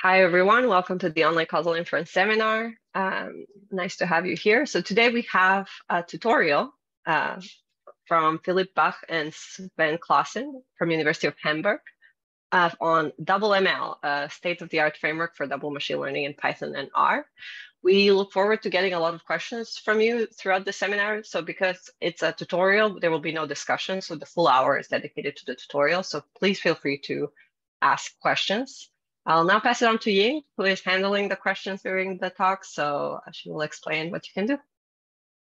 Hi, everyone. Welcome to the online causal inference seminar. Nice to have you here. So today we have a tutorial from Philipp, Bach, and Sven Klaassen from University of Hamburg on DoubleML, a state-of-the-art framework for double machine learning in Python and R. We look forward to getting a lot of questions from you throughout the seminar. So because it's a tutorial, there will be no discussion. So the full hour is dedicated to the tutorial. So please feel free to ask questions. I'll now pass it on to Ying, who is handling the questions during the talk. So she will explain what you can do.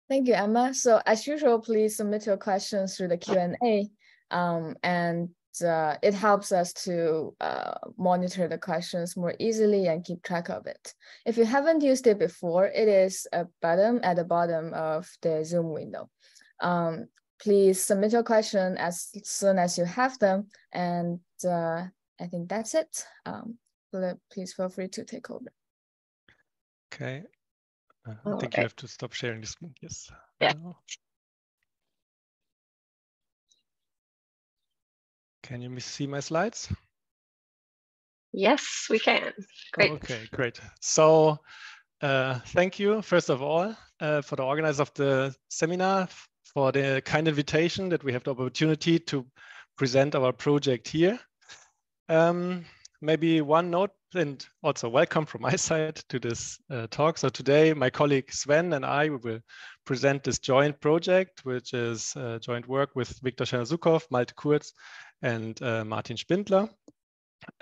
Thank you, Emma. So as usual, please submit your questions through the Q&A. It helps us to monitor the questions more easily and keep track of it. If you haven't used it before, it is a button at the bottom of the Zoom window. Please submit your question as soon as you have them. And I think that's it. Philipp, please feel free to take over. Okay. I think you have to stop sharing the screen. Yes. Yeah. Can you see my slides? Yes, we can. Great. Okay, great. So thank you, first of all, for the organizer of the seminar, for the kind invitation that we have the opportunity to present our project here. Maybe one note, and also welcome from my side to this talk. So today, my colleague Sven and I will present this joint project, which is joint work with Viktor Chernozhukov, Malte Kurz, and Martin Spindler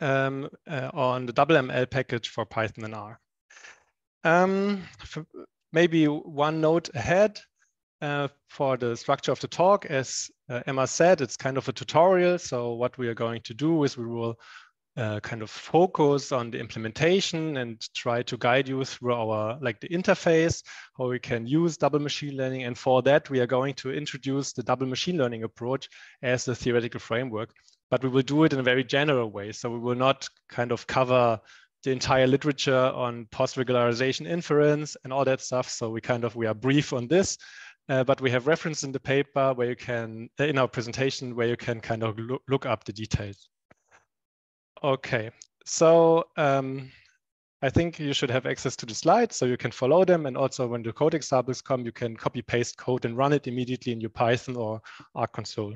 on the DoubleML package for Python and R. Maybe one note ahead for the structure of the talk. As Emma said, it's kind of a tutorial. So what we are going to do is we will kind of focus on the implementation and try to guide you through our the interface, how we can use double machine learning. And for that, we are going to introduce the double machine learning approach as the theoretical framework, but we will do it in a very general way. So we will not kind of cover the entire literature on post-regularization inference and all that stuff. So we are brief on this, but we have reference in the paper where you can, in our presentation, where you can kind of look up the details. Okay, so I think you should have access to the slides so you can follow them. And also when the code examples come, you can copy paste code and run it immediately in your Python or R console.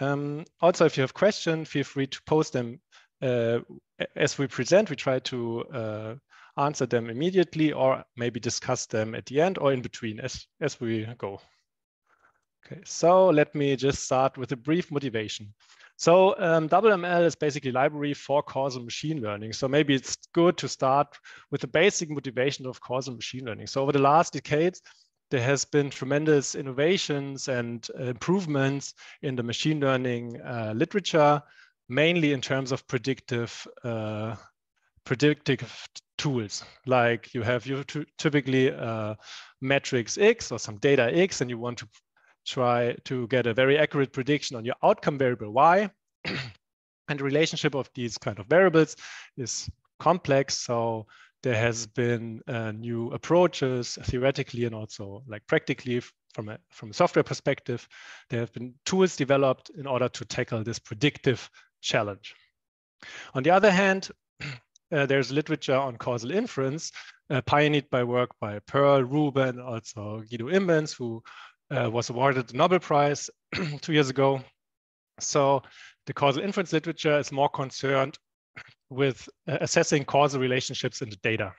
Also, if you have questions, feel free to post them as we present. We try to answer them immediately or maybe discuss them at the end or in between as we go. Okay, so let me just start with a brief motivation. So DoubleML is basically a library for causal machine learning. So maybe it's good to start with the basic motivation of causal machine learning. So over the last decades, there has been tremendous innovations and improvements in the machine learning literature, mainly in terms of predictive tools. Like you typically matrix X or some data X, and you want to try to get a very accurate prediction on your outcome variable Y. And the relationship of these kind of variables is complex. So there has been new approaches theoretically and also practically from a software perspective. There have been tools developed in order to tackle this predictive challenge. On the other hand, there's literature on causal inference pioneered by work by Pearl, Rubin, also Guido Imbens, who was awarded the Nobel Prize 2 years ago. So the causal inference literature is more concerned with assessing causal relationships in the data.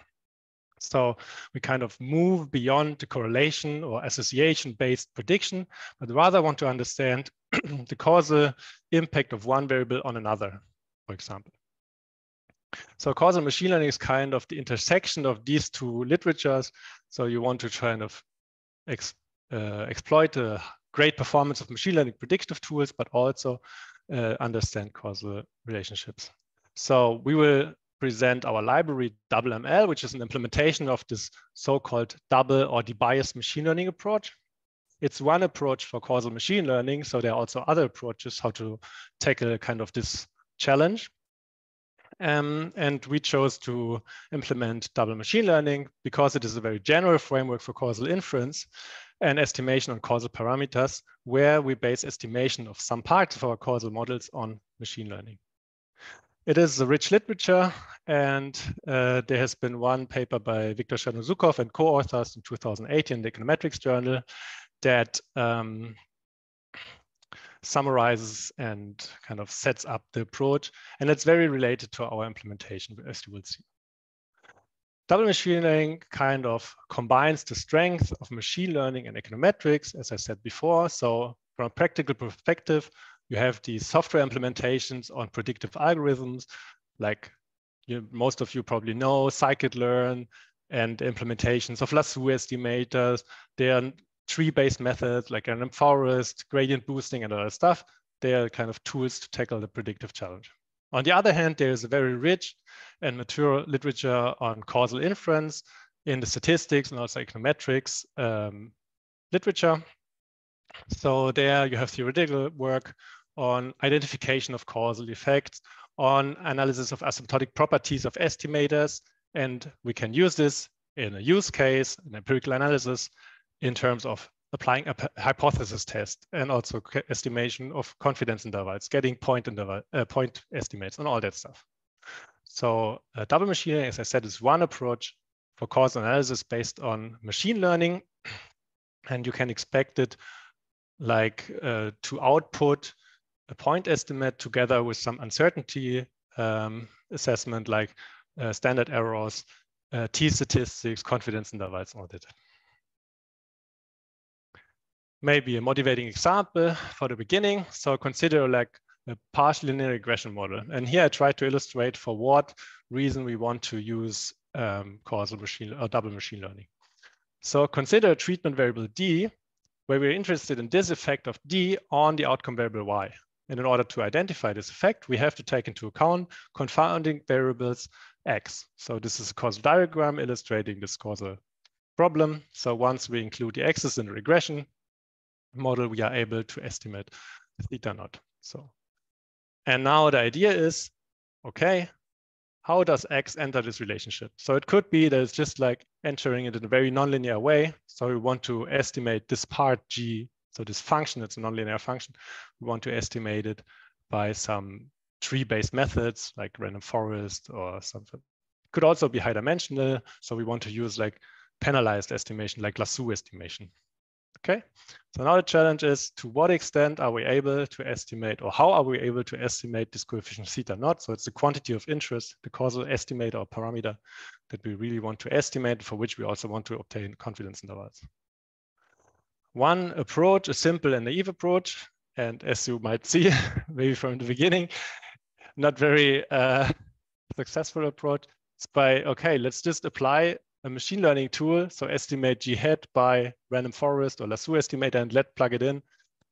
So we kind of move beyond the correlation or association-based prediction, but rather want to understand the causal impact of one variable on another, for example. So causal machine learning is kind of the intersection of these two literatures. So you want to kind of exploit the great performance of machine learning predictive tools, but also understand causal relationships. So we will present our library DoubleML, which is an implementation of this so-called double or debiased machine learning approach. It's one approach for causal machine learning. So there are also other approaches how to tackle kind of this challenge. And we chose to implement double machine learning because it is a very general framework for causal inference. and estimation on causal parameters, where we base estimation of some parts of our causal models on machine learning. It is a rich literature, and there has been one paper by Viktor Chernozhukov and co-authors in 2018 in the Econometrics Journal that summarizes and kind of sets up the approach, and it's very related to our implementation, as you will see. Double machine learning kind of combines the strength of machine learning and econometrics, as I said before. So from a practical perspective, you have these software implementations on predictive algorithms, like most of you probably know, scikit-learn and implementations of lasso estimators. They are tree-based methods like random forest, gradient boosting, and other stuff. They are kind of tools to tackle the predictive challenge. On the other hand, there is a very rich and mature literature on causal inference in the statistics and also econometrics literature. So there you have theoretical work on identification of causal effects, on analysis of asymptotic properties of estimators, and we can use this in a use case, an empirical analysis, in terms of applying a hypothesis test and also estimation of confidence intervals, getting point estimates and all that stuff. So double machine learning, as I said, is one approach for causal analysis based on machine learning. And you can expect it like to output a point estimate together with some uncertainty assessment, like standard errors, t-statistics, confidence intervals, all that. Maybe a motivating example for the beginning. So consider like a partial linear regression model. And here I try to illustrate for what reason we want to use causal machine or double machine learning. So consider a treatment variable D, where we're interested in this effect of D on the outcome variable Y. And in order to identify this effect, we have to take into account confounding variables X. So this is a causal diagram illustrating this causal problem. So once we include the X's in the regression model, we are able to estimate theta naught. So, and now the idea is, okay, how does X enter this relationship? So it could be that it's just like entering it in a very nonlinear way. So we want to estimate this part G. So this function, it's a nonlinear function. We want to estimate it by some tree-based methods like random forest or something. It could also be high dimensional. So we want to use like penalized estimation, like lasso estimation. Okay, so now the challenge is, to what extent are we able to estimate, or how are we able to estimate this coefficient theta naught? So it's the quantity of interest, the causal estimator or parameter that we really want to estimate, for which we also want to obtain confidence intervals. One approach, a simple and naive approach, and as you might see, maybe from the beginning, not very successful approach. It's by, okay, let's just apply a machine learning tool, so estimate G hat by random forest or lasso estimator, and plug it in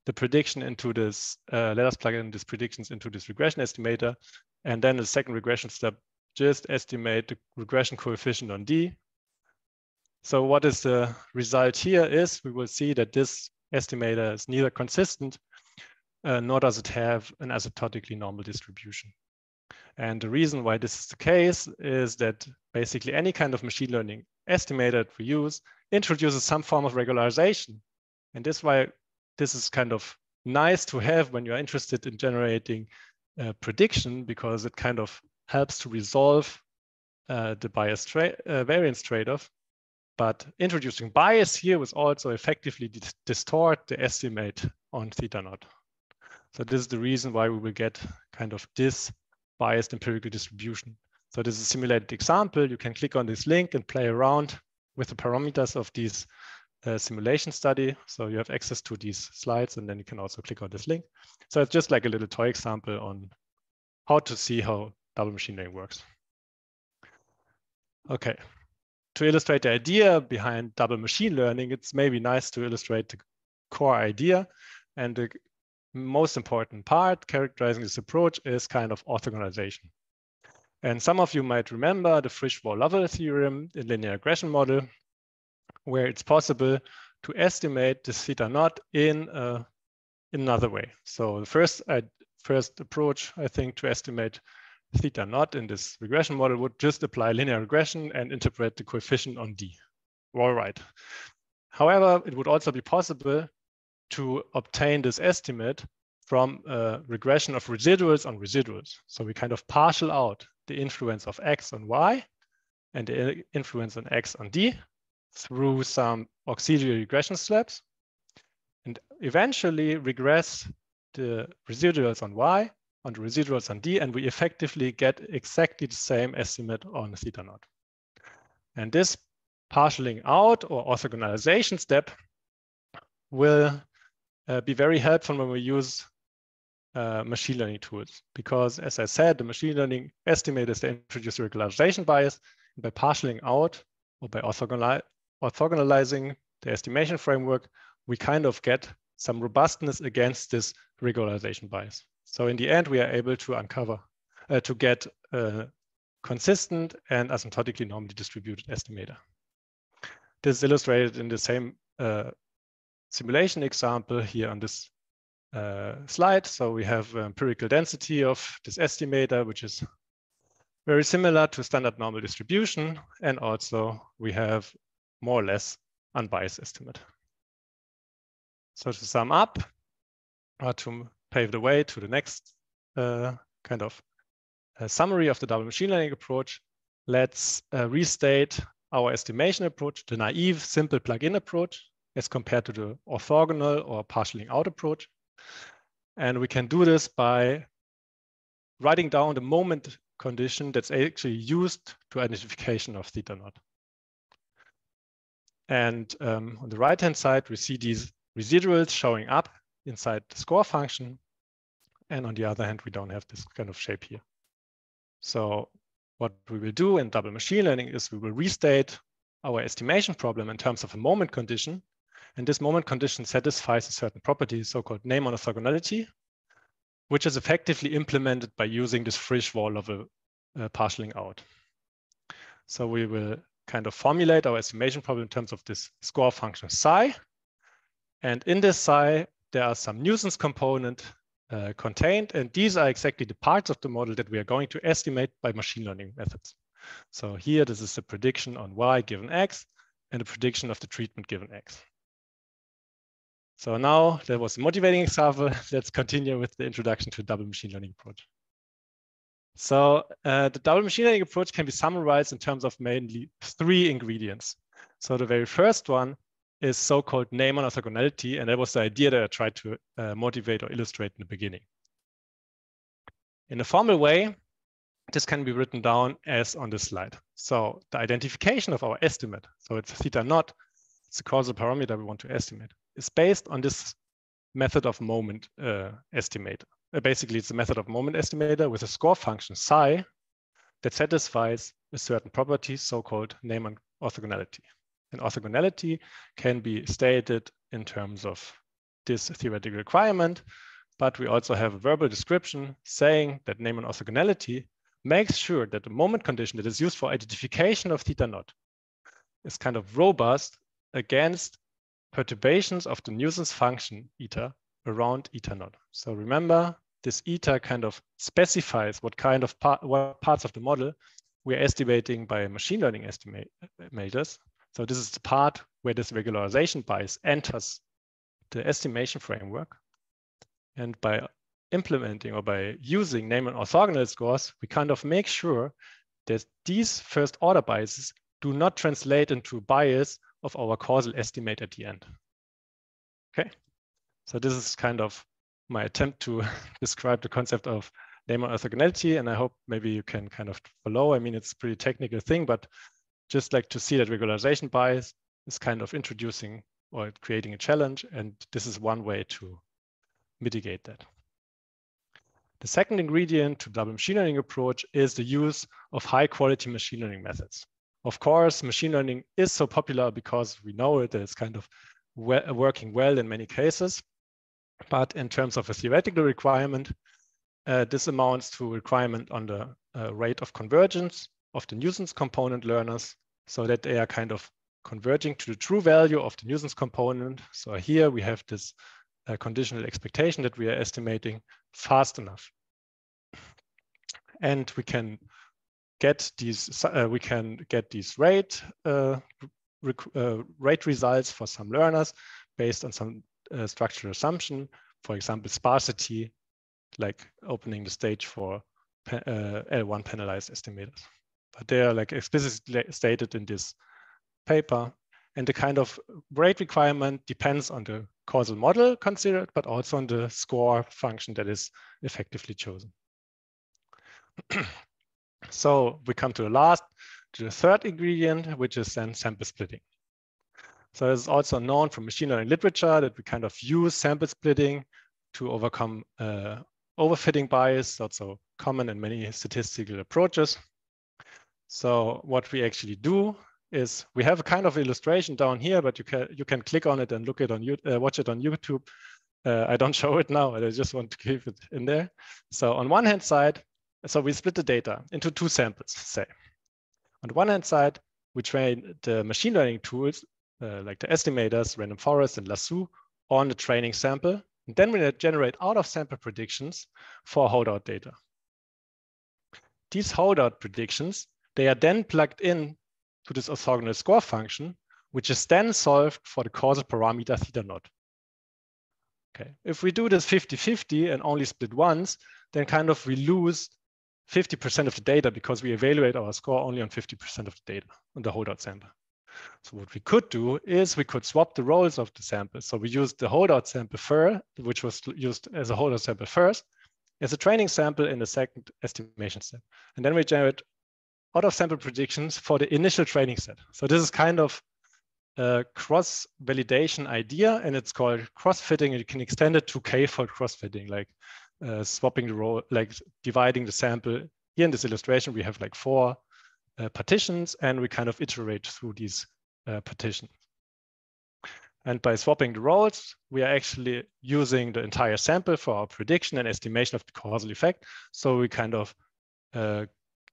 the prediction into this, let us plug in these predictions into this regression estimator. And then the second regression step, just estimate the regression coefficient on D. So what is the result here is, we will see that this estimator is neither consistent, nor does it have an asymptotically normal distribution. And the reason why this is the case is that basically any kind of machine learning estimator that we use introduces some form of regularization. And this is why this is kind of nice to have when you're interested in generating prediction, because it kind of helps to resolve the bias variance trade-off. But introducing bias here was also effectively distort the estimate on theta naught. So this is the reason why we will get kind of this biased empirical distribution. So this is a simulated example. You can click on this link and play around with the parameters of these simulation study. So you have access to these slides, and then you can also click on this link. So it's just like a little toy example on how to see how double machine learning works. Okay, to illustrate the idea behind double machine learning, it's maybe nice to illustrate the core idea. And the most important part characterizing this approach is kind of orthogonalization. And some of you might remember the Frisch-Wall-Lovell theorem in linear regression model, where it's possible to estimate this theta naught in another way. So the first approach, I think, to estimate theta naught in this regression model would just apply linear regression and interpret the coefficient on D. All right. However, it would also be possible to obtain this estimate from a regression of residuals on residuals. So we kind of partial out the influence of x on y and the influence on x on d through some auxiliary regression steps, and eventually regress the residuals on y on the residuals on d, and we effectively get exactly the same estimate on theta naught. And this partialing out or orthogonalization step will be very helpful when we use machine learning tools, because as I said, the machine learning estimators, they introduce regularization bias. By partialing out or by orthogonalizing the estimation framework, we kind of get some robustness against this regularization bias. So in the end, we are able to uncover, to get a consistent and asymptotically normally distributed estimator. This is illustrated in the same simulation example here on this slide. So we have empirical density of this estimator, which is very similar to standard normal distribution. And also we have more or less unbiased estimate. So to sum up, or to pave the way to the next kind of summary of the double machine learning approach, let's restate our estimation approach, the naive simple plug-in approach, as compared to the orthogonal or partialing out approach. And we can do this by writing down the moment condition that's actually used to identification of theta naught. And on the right-hand side, we see these residuals showing up inside the score function. And on the other hand, we don't have this kind of shape here. So what we will do in double machine learning is we will restate our estimation problem in terms of a moment condition. And this moment condition satisfies a certain property, so-called Neyman orthogonality, which is effectively implemented by using this Frisch wall of a partialing out. So we will kind of formulate our estimation problem in terms of this score function psi. And in this psi, there are some nuisance component contained, and these are exactly the parts of the model that we are going to estimate by machine learning methods. So here, this is a prediction on y given x and a prediction of the treatment given x. So now that was a motivating example. Let's continue with the introduction to double machine learning approach. So the double machine learning approach can be summarized in terms of mainly 3 ingredients. So the very first one is so-called Neyman orthogonality, and that was the idea that I tried to motivate or illustrate in the beginning. In a formal way, this can be written down as on this slide. So the identification of our estimate, so it's theta naught, it's a causal parameter we want to estimate, is based on this method of moment estimator. Basically, it's a method of moment estimator with a score function psi that satisfies a certain property, so-called Neyman orthogonality. And orthogonality can be stated in terms of this theoretical requirement, but we also have a verbal description saying that Neyman orthogonality makes sure that the moment condition that is used for identification of theta naught is kind of robust against perturbations of the nuisance function eta around eta naught. So remember, this eta kind of specifies what kind of what parts of the model we're estimating by machine learning estimators. So this is the part where this regularization bias enters the estimation framework. And by implementing or by using Neyman orthogonal scores, we kind of make sure that these first order biases do not translate into bias of our causal estimate at the end. Okay, so this is kind of my attempt to describe the concept of Neyman orthogonality, and I hope maybe you can kind of follow. I mean, it's a pretty technical thing, but just like to see that regularization bias is kind of introducing or creating a challenge, and this is one way to mitigate that. The second ingredient to double machine learning approach is the use of high quality machine learning methods. Of course, machine learning is so popular because we know it, that it's kind of working well in many cases. But in terms of a theoretical requirement, this amounts to requirement on the rate of convergence of the nuisance component learners, so that they are kind of converging to the true value of the nuisance component. So here we have this conditional expectation that we are estimating fast enough. And we can get these rate rate results for some learners based on some structural assumption, for example, sparsity, like opening the stage for L1 penalized estimators. But they are like explicitly stated in this paper. And the kind of rate requirement depends on the causal model considered, but also on the score function that is effectively chosen. So we come to the third ingredient, which is then sample splitting. So it's also known from machine learning literature that we kind of use sample splitting to overcome overfitting bias, also common in many statistical approaches. So what we actually do is we have a kind of illustration down here, but you can click on it and look it on watch it on YouTube. I don't show it now, I just want to keep it in there. So on one hand side, so we split the data into two samples, say. On the one hand side, we train the machine learning tools like the estimators, random forest and lasso on the training sample. And then we generate out of sample predictions for holdout data. These holdout predictions, they are then plugged in to this orthogonal score function, which is then solved for the causal parameter theta naught. Okay, if we do this 50-50 and only split once, then kind of we lose 50% of the data because we evaluate our score only on 50% of the data on the holdout sample. So what we could do is we could swap the roles of the sample. So we used the holdout sample first, which was used as a holdout sample first, as a training sample in the second estimation step. And then we generate out of sample predictions for the initial training set. So this is kind of a cross-validation idea, and it's called cross-fitting. You can extend it to k-fold cross-fitting, like swapping the role, like dividing the sample. Here in this illustration, we have like 4 partitions, and we kind of iterate through these partitions. And by swapping the roles, we are actually using the entire sample for our prediction and estimation of the causal effect. So we kind of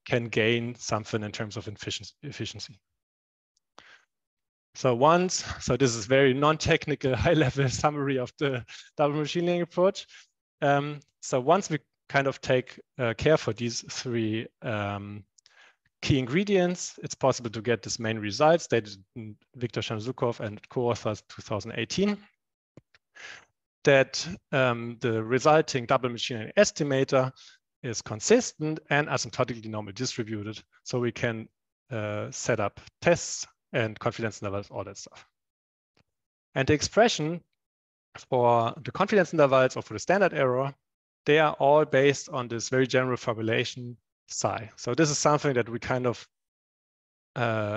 can gain something in terms of efficiency. So this is very non-technical, high-level summary of the double machine learning approach. So once we kind of take care for these 3 key ingredients, it's possible to get this main results stated in Viktor Chernozhukov and co-authors 2018, that the resulting double machine learning estimator is consistent and asymptotically normal distributed. So we can set up tests and confidence intervals, all that stuff. And the expression for the confidence intervals or for the standard error, they are all based on this very general formulation psi. So this is something that we kind of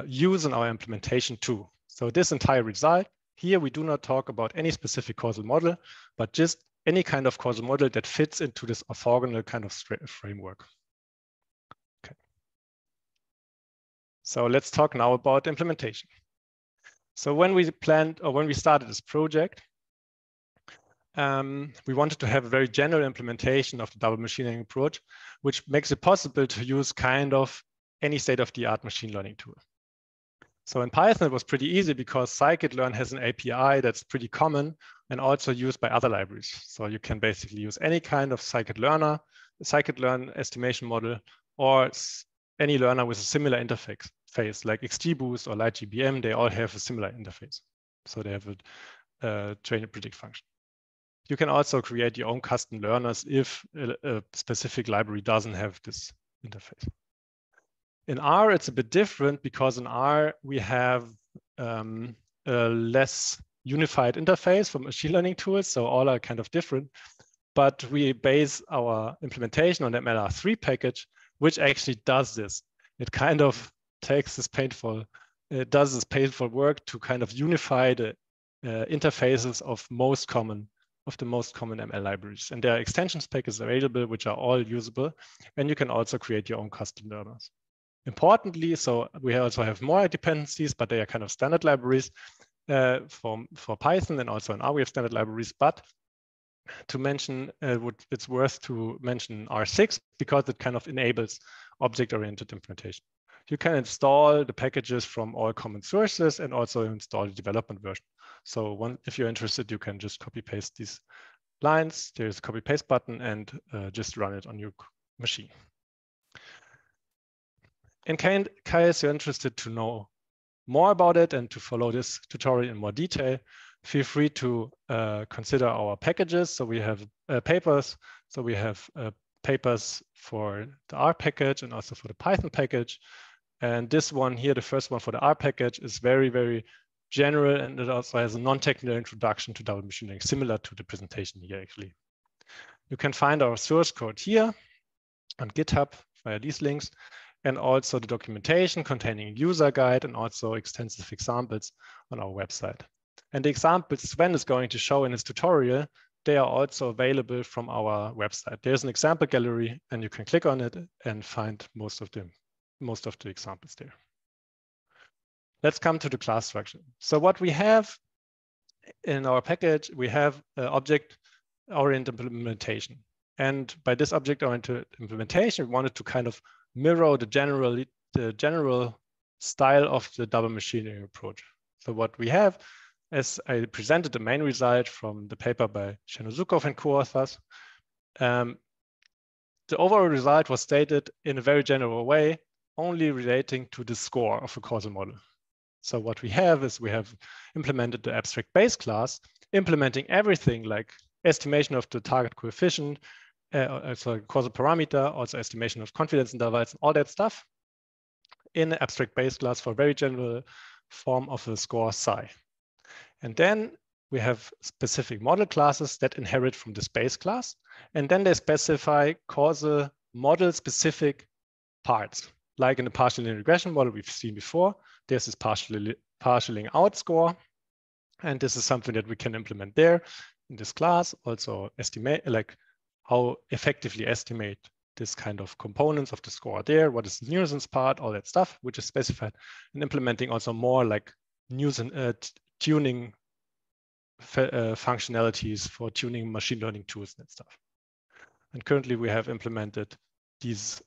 use in our implementation too. So this entire result, here we do not talk about any specific causal model, but just any kind of causal model that fits into this orthogonal kind of framework. Okay. So let's talk now about implementation. So when we started this project, we wanted to have a very general implementation of the double machine learning approach, which makes it possible to use kind of any state-of-the-art machine learning tool. So in Python, it was pretty easy because scikit-learn has an API that's pretty common and also used by other libraries. So you can basically use any kind of scikit-learn estimation model, or any learner with a similar interface, like XGBoost or LightGBM, they all have a similar interface. So they have a train and predict function. You can also create your own custom learners if a specific library doesn't have this interface. In R, it's a bit different because in R, we have a less unified interface for machine learning tools. So all are kind of different, but we base our implementation on the MLR3 package, which actually does this. It kind of takes this painful work to kind of unify the interfaces of the most common ML libraries. And there are extensions packages available, which are all usable. And you can also create your own custom learners. Importantly, so we also have more dependencies, but they are kind of standard libraries for Python, and also in R we have standard libraries. But to mention, it's worth to mention R6 because it kind of enables object-oriented implementation. You can install the packages from all common sources and also install the development version. So if you're interested, you can just copy-paste these lines. There's a copy-paste button and just run it on your machine. In case you're interested to know more about it and to follow this tutorial in more detail, feel free to consider our packages. So we have papers. So we have papers for the R package and also for the Python package. And this one here, the first one for the R package, is very, very general, and it also has a non-technical introduction to double machine learning, similar to the presentation here, actually. You can find our source code here on GitHub via these links, and also the documentation containing a user guide and also extensive examples on our website. And the examples Sven is going to show in his tutorial, they are also available from our website. There's an example gallery, and you can click on it and find most of the examples there. Let's come to the class structure. So what we have in our package, we have object-oriented implementation. And by this object-oriented implementation, we wanted to kind of mirror the general style of the double machine learning approach. So what we have, as I presented the main result from the paper by Chernozhukov and co-authors, the overall result was stated in a very general way, only relating to the score of a causal model. So what we have is we have implemented the abstract base class, implementing everything like estimation of the target coefficient, also causal parameter, also estimation of confidence intervals, and all that stuff in the abstract base class for a very general form of a score psi. And then we have specific model classes that inherit from this base class, and then they specify causal model specific parts. Like in the partial linear regression model we've seen before, there's this partialing out score, and this is something that we can implement there in this class. Also estimate, like how effectively estimate this kind of components of the score there, what is the nuisance part, all that stuff, which is specified, and implementing also more like nuisance tuning functionalities for tuning machine learning tools and stuff. And currently we have implemented these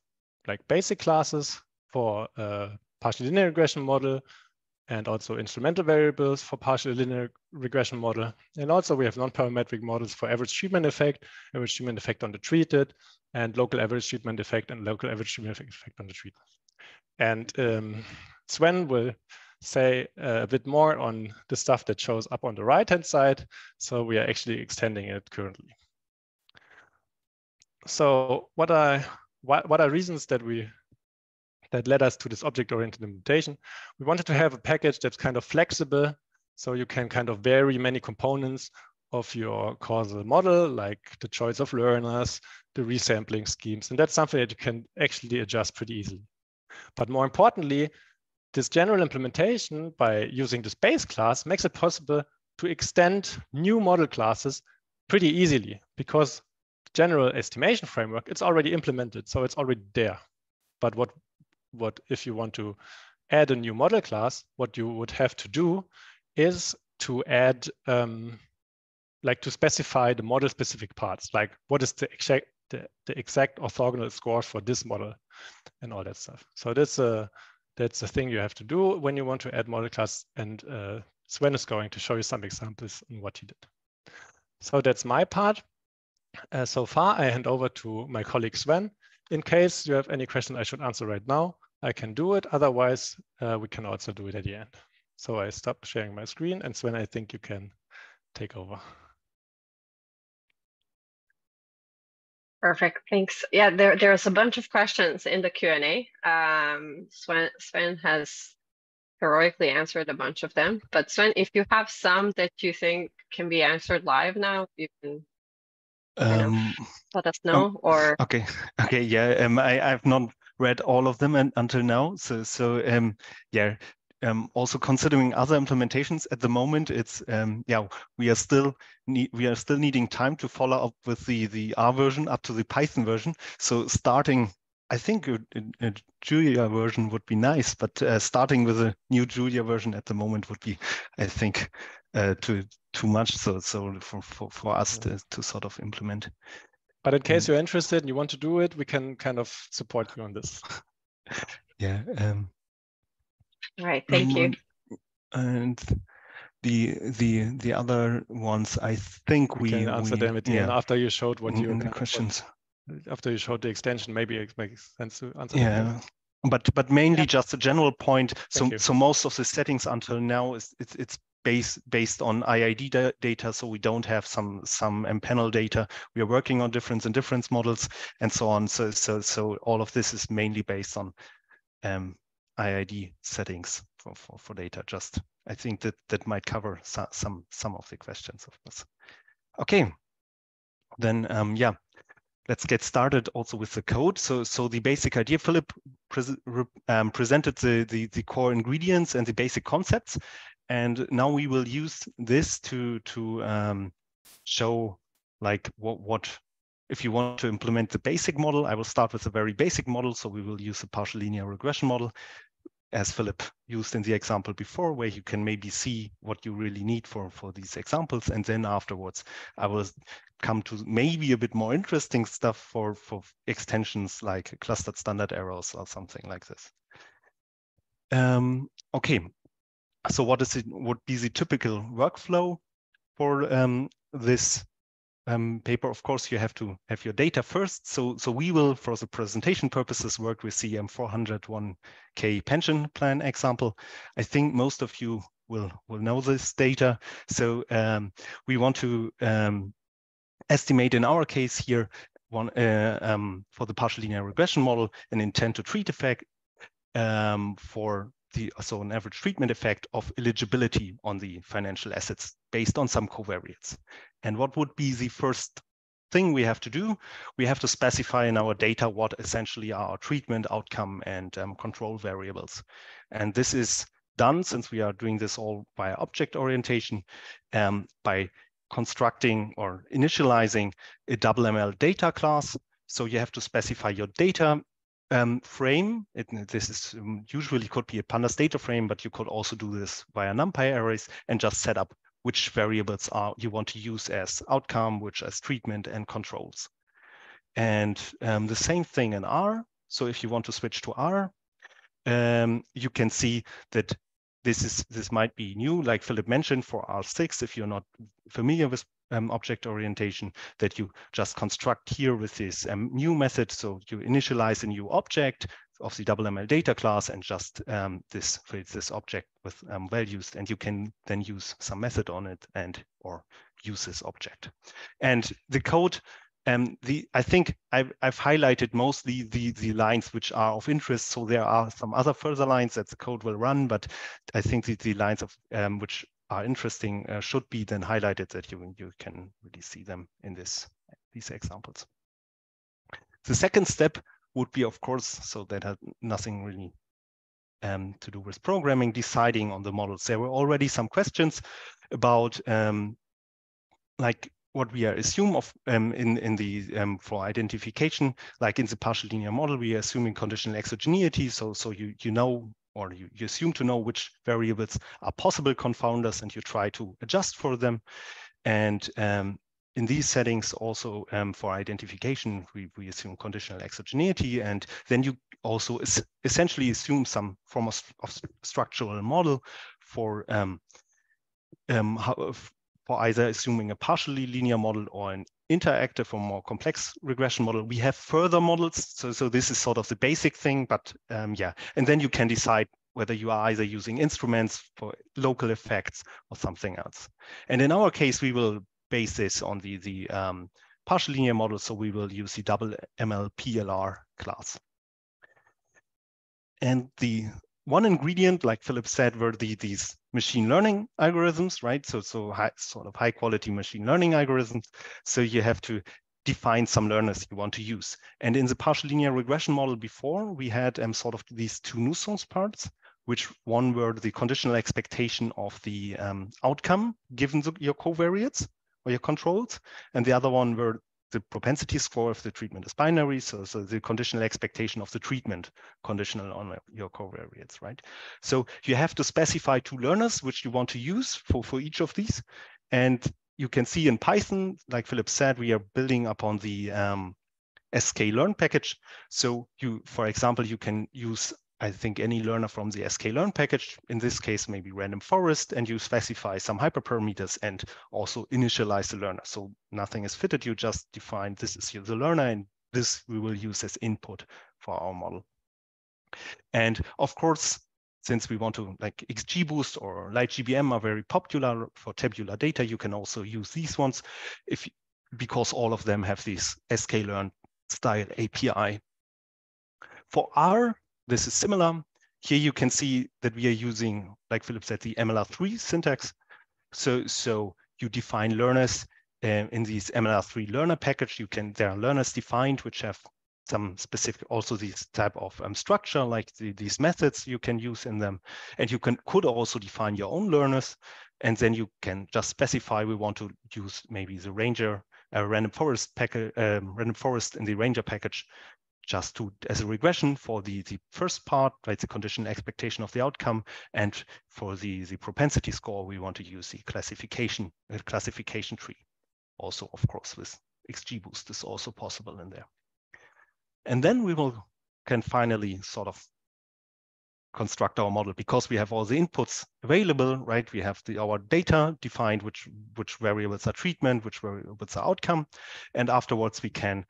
like basic classes for partial linear regression model, and also instrumental variables for partial linear regression model. And also we have non-parametric models for average treatment effect on the treated, and local average treatment effect and local average treatment effect on the treated. And Sven will say a bit more on the stuff that shows up on the right-hand side. So we are actually extending it currently. So what are reasons that led us to this object-oriented implementation? We wanted to have a package that's kind of flexible, so you can kind of vary many components of your causal model, like the choice of learners, the resampling schemes, and that's something that you can actually adjust pretty easily. But more importantly, this general implementation by using this base class makes it possible to extend new model classes pretty easily, because the general estimation framework, it's already implemented, so it's already there. But what if you want to add a new model class, what you would have to do is to add, like to specify the model specific parts, like what is the exact orthogonal score for this model and all that stuff. So that's a thing you have to do when you want to add model class, and Sven is going to show you some examples on what he did. So that's my part. So far, I hand over to my colleague Sven. In case you have any question I should answer right now, I can do it. Otherwise, we can also do it at the end. So I stop sharing my screen, and Sven, I think you can take over. Perfect, thanks. Yeah, there's a bunch of questions in the Q&A. Sven has heroically answered a bunch of them, but Sven, if you have some that you think can be answered live now, you can kind of let us know. Or okay, yeah. I've not read all of them until now, so yeah. Also considering other implementations at the moment, it's yeah, we are still needing time to follow up with the R version up to the Python version. So starting, I think a Julia version would be nice, but starting with a new Julia version at the moment would be, I think, too much. So for us to sort of implement. But in case you're interested and you want to do it, we can kind of support you on this. Yeah. All right, thank you. And the other ones, I think we can answer them at the end after you showed what you the questions. After you showed the extension, maybe it makes sense to answer. Yeah. them. But mainly just a general point. So most of the settings until now it's based on IID data, so we don't have some mPanel data. We are working on difference and difference models and so on. So all of this is mainly based on IID settings for data. Just I think that might cover some of the questions of course. Okay, then yeah. Let's get started also with the code. So the basic idea, Philipp presented the core ingredients and the basic concepts. And now we will use this to show like what if you want to implement the basic model. I will start with a very basic model. So we will use a partial linear regression model, as Philipp used in the example before, where you can maybe see what you really need for these examples. And then afterwards, I will come to maybe a bit more interesting stuff for extensions like clustered standard errors or something like this. Okay, so what would be the typical workflow for this paper? Of course, you have to have your data first. So we will, for the presentation purposes, work with the 401k pension plan example. I think most of you will know this data. So we want to estimate in our case here for the partial linear regression model an intent to treat effect for so an average treatment effect of eligibility on the financial assets based on some covariates. And what would be the first thing we have to do? We have to specify in our data what essentially are our treatment, outcome, and control variables. And this is done, since we are doing this all via object orientation, by constructing or initializing a DoubleML data class. So you have to specify your data frame. This is usually could be a pandas data frame, but you could also do this via NumPy arrays and just set up which variables you want to use as outcome, which as treatment and controls. And the same thing in R. So if you want to switch to R, you can see that this might be new, like Philipp mentioned, for R6, if you're not familiar with object orientation, that you just construct here with this new method. So you initialize a new object of the DoubleML data class and just creates this object with values, and you can then use some method on it or use this object. And the code, I think I've highlighted mostly the lines which are of interest. So there are some other further lines that the code will run, but I think the lines of which are interesting should be then highlighted, that you can really see them in these examples. The second step would be, of course, so that has nothing really to do with programming, deciding on the models. There were already some questions about like what we assume of in the for identification, like in the partial linear model, we are assuming conditional exogeneity. So you know, or you assume to know which variables are possible confounders, and you try to adjust for them. And in these settings, also for identification, we assume conditional exogeneity, and then you also essentially assume some form of structural model for either assuming a partially linear model or an interactive or more complex regression model. We have further models, so this is sort of the basic thing, but yeah, and then you can decide whether you are either using instruments for local effects or something else. And in our case, we will base this on the partial linear model, so we will use the DoubleML PLR class. And the one ingredient, like Philipp said, were these machine learning algorithms, right? So sort of high quality machine learning algorithms. So you have to define some learners you want to use. And in the partial linear regression model before, we had sort of these two nuisance parts, which one were the conditional expectation of the outcome given your covariates or your controls, and the other one were the propensity score if the treatment is binary, so the conditional expectation of the treatment conditional on your covariates, right? So you have to specify two learners which you want to use for each of these. And you can see in Python, like Philipp said, we are building upon the scikit-learn package. So for example, you can use, I think, any learner from the scikit-learn package, in this case, maybe random forest, and you specify some hyperparameters and also initialize the learner. So nothing is fitted, you just define this is the learner, and this we will use as input for our model. And of course, since we want to, like XGBoost or LightGBM are very popular for tabular data, you can also use these ones because all of them have this scikit-learn style API. For R, this is similar. Here you can see that we are using, like Philipp said, the MLR3 syntax. So you define learners in these MLR3 learner package. There are learners defined which have some specific, also this type of structure, like these methods you can use in them. And you could also define your own learners. And then you can just specify we want to use maybe the ranger, random forest package, random forest in the ranger package, just as a regression for the first part, like the conditional expectation of the outcome, and for the propensity score, we want to use the classification tree. Also, of course, with XGBoost is also possible in there. And then we can finally sort of construct our model because we have all the inputs available, right? We have our data defined, which variables are treatment, which variables are outcome, and afterwards we can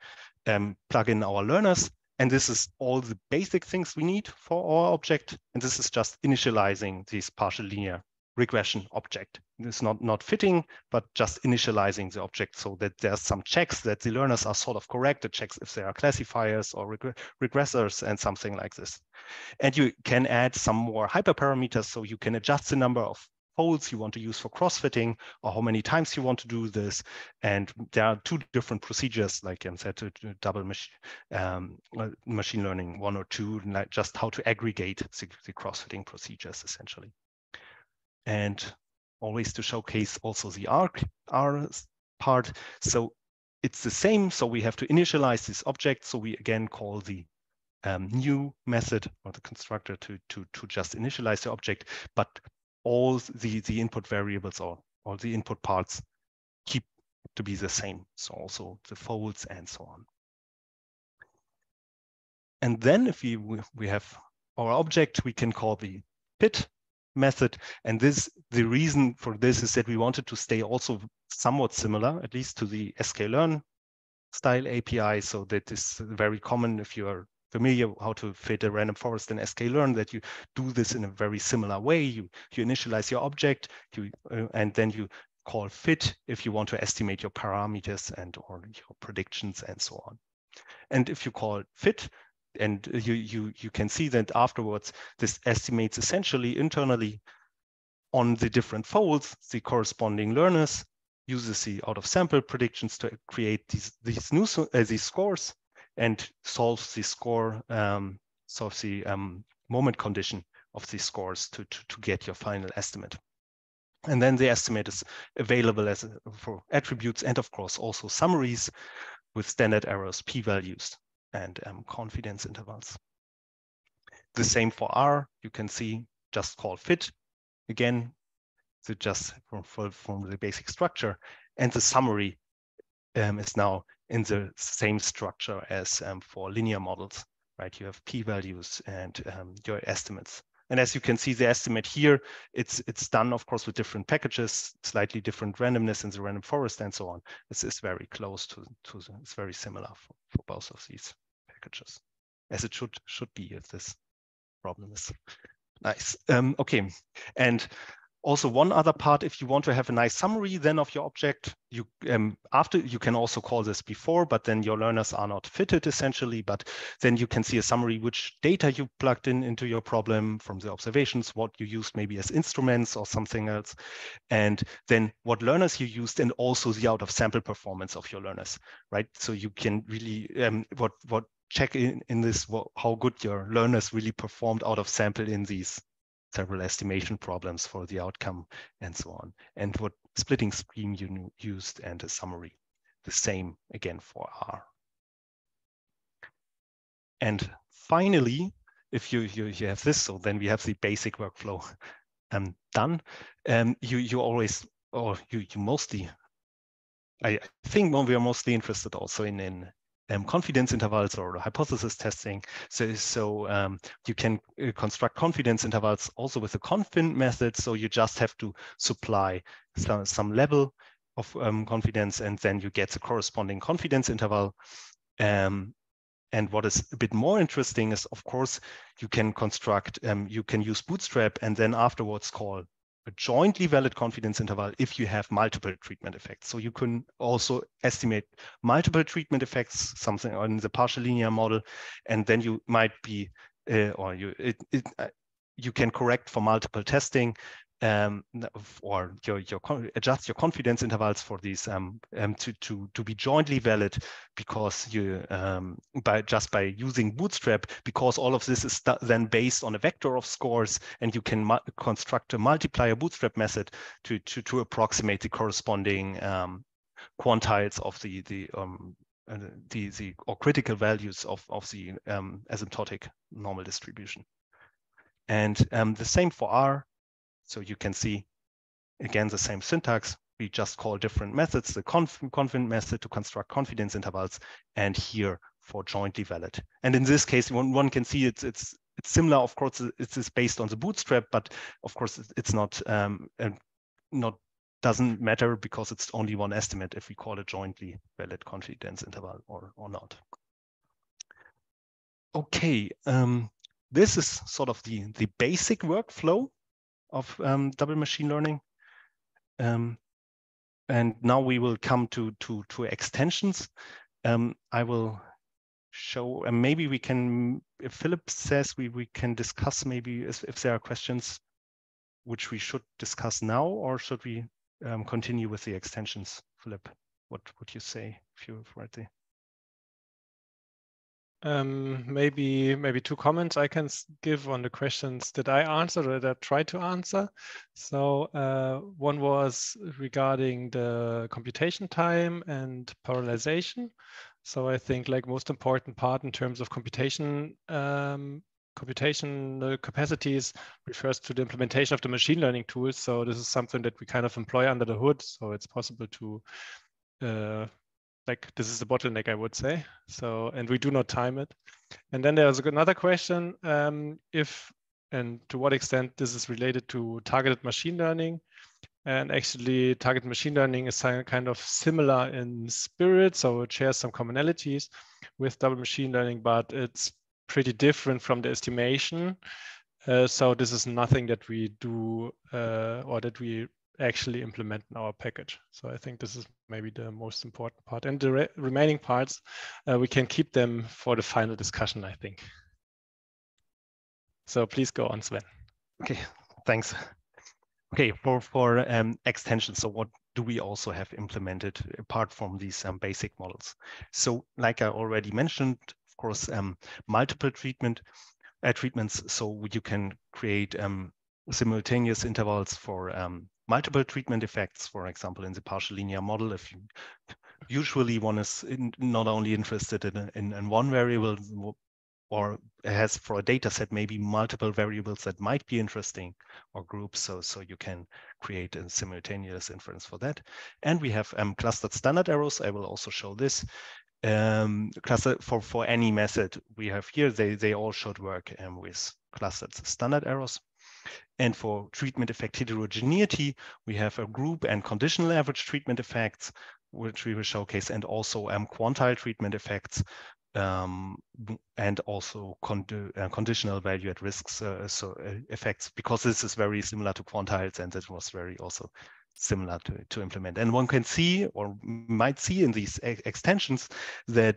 plug in our learners. And this is all the basic things we need for our object. And this is just initializing this partial linear regression object. It's not fitting, but just initializing the object so that there's some checks that the learners are sort of correct. It checks if there are classifiers or regressors and something like this. And you can add some more hyperparameters, so you can adjust the number of folds you want to use for cross-fitting or how many times you want to do this. And there are two different procedures, like I said, to double machine learning 1 or 2, like just how to aggregate the cross-fitting procedures essentially. And always to showcase also the R part. So it's the same. So we have to initialize this object. So we again call the new method or the constructor to just initialize the object, but all the input variables or all the input parts keep to be the same. So also the folds and so on. And then if we have our object, we can call the fit method. And the reason for this is that we wanted to stay also somewhat similar, at least to the scikit-learn style API. So that is very common if you are familiar how to fit a random forest in scikit-learn, that you do this in a very similar way. You initialize your object, and then you call fit if you want to estimate your parameters or your predictions and so on. And if you call fit, and you can see that afterwards, this estimates essentially internally on the different folds, the corresponding learners, uses the out of sample predictions to create these scores, and solves the score, solves the moment condition of these scores to get your final estimate. And then the estimate is available for attributes and of course also summaries with standard errors, p-values, and confidence intervals. The same for R, you can see just call fit again, so just from the basic structure, and the summary is now in the same structure as for linear models, right? You have p-values and your estimates. And as you can see, the estimate here, it's done, of course, with different packages, slightly different randomness in the random forest and so on. It's very close to it's very similar for both of these packages, as it should be if this problem is nice. Okay, and also one other part, if you want to have a nice summary then of your object, you can also call this before, but then your learners are not fitted essentially, but then you can see a summary which data you plugged into your problem from the observations, what you used maybe as instruments or something else, and then what learners you used, and also the out of sample performance of your learners, right? So you can really what check in this how good your learners really performed out of sample in these several estimation problems for the outcome and so on, and what splitting scheme you used, and a summary. The same again for R. And finally, if you have this, so then we have the basic workflow done. You always, or you mostly, I think we are mostly interested also in confidence intervals or hypothesis testing. So you can construct confidence intervals also with the confint method. So you just have to supply some level of confidence, and then you get the corresponding confidence interval. And what is a bit more interesting is, of course, you can construct, you can use Bootstrap and then afterwards call a jointly valid confidence interval if you have multiple treatment effects. So you can also estimate multiple treatment effects, something on the partial linear model, and then you might be, you can correct for multiple testing, or adjust your confidence intervals for these to be jointly valid, because you by using Bootstrap, because all of this is then based on a vector of scores, and you can construct a multiplier Bootstrap method to approximate the corresponding quantiles of the or critical values of the asymptotic normal distribution. And the same for R. So you can see, again, the same syntax. We just call different methods, the conv method to construct confidence intervals, and here for jointly valid. And in this case, one can see it's similar. Of course, it's based on the Bootstrap, but of course it's not doesn't matter, because it's only one estimate if we call a jointly valid confidence interval or not. Okay, this is sort of the basic workflow of double machine learning. And now we will come to extensions. I will show, and maybe we can, if Philipp says we can discuss maybe if there are questions which we should discuss now, or should we continue with the extensions? Philipp, what would you say if you're ready? Maybe two comments I can give on the questions that I answered or that I tried to answer. So one was regarding the computation time and parallelization. So I think like most important part in terms of computational capacities refers to the implementation of the machine learning tools. So this is something that we kind of employ under the hood. So it's possible to like this is the bottleneck, I would say. So, and we do not time it. And then there's another question, if and to what extent this is related to targeted machine learning. And actually targeted machine learning is kind of similar in spirit. So it shares some commonalities with double machine learning, but it's pretty different from the estimation. So this is nothing that we do or that we actually implement in our package. So I think this is maybe the most important part. And the remaining parts, we can keep them for the final discussion, I think. So please go on, Sven. Okay, thanks. Okay, for extensions, so what do we also have implemented apart from these basic models? So like I already mentioned, of course, multiple treatments. So you can create simultaneous intervals for multiple treatment effects. For example, in the partial linear model, if you usually one is not only interested in one variable, or has for a data set maybe multiple variables that might be interesting, or groups, so you can create a simultaneous inference for that. And we have clustered standard errors. I will also show this. Cluster for any method we have here, they all should work with clustered standard errors. And for treatment effect heterogeneity, we have a group and conditional average treatment effects, which we will showcase, and also quantile treatment effects, and also conditional value at risks effects, because this is very similar to quantiles, and that was very also similar to implement. And one can see, or might see in these extensions, that